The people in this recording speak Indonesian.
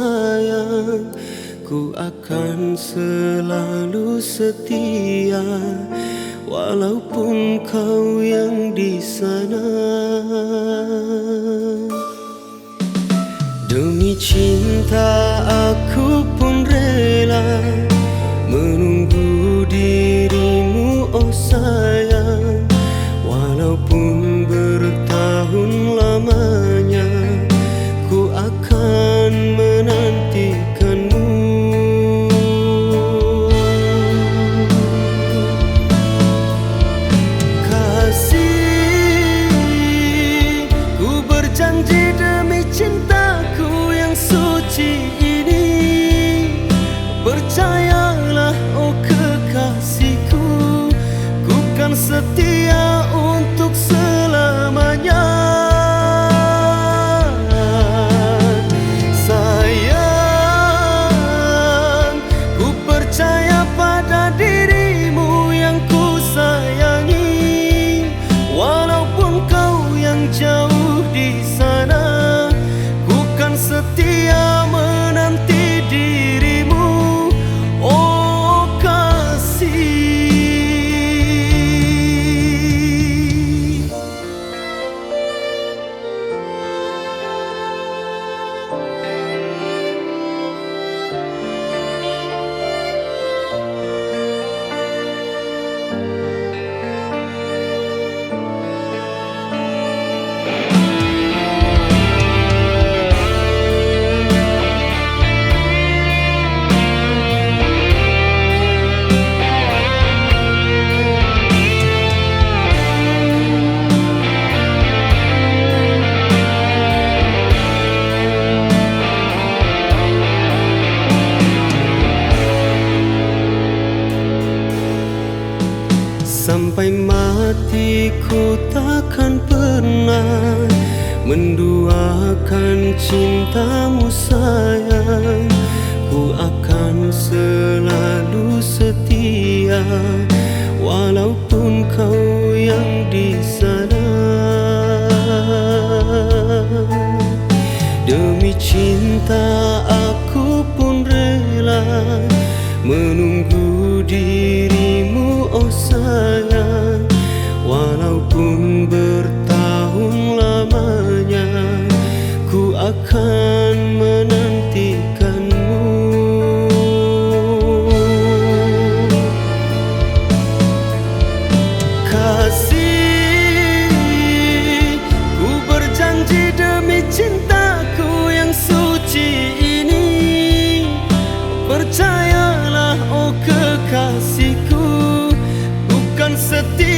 sayang, ku akan selalu setia, walaupun kau yang di sana. Demi cinta aku pun rela menunggu dirimu, oh sayang, walaupun bertahun lamanya ku akan menantikanmu. Kasih, ku berjanji demi cintaku yang suci ini, percayalah oh kekasihku, ku kan setia untuk selamanya. Sayang, ku percaya pada dirimu yang ku sayangi, walaupun kau yang jauh di sana, ku kan setia menanti dirimu, oh kasih. Sampai mati ku takkan pernah menduakan cintamu sayang, ku akan selalu setia, walaupun kau yang di sana. Demi cinta aku pun rela menunggu dirimu, oh sayang, walaupun bertahun lamanya ku akan menantikanmu. Kasih, ku berjanji demi cintaku yang suci ini, percayalah oh kekasihku, bukan setia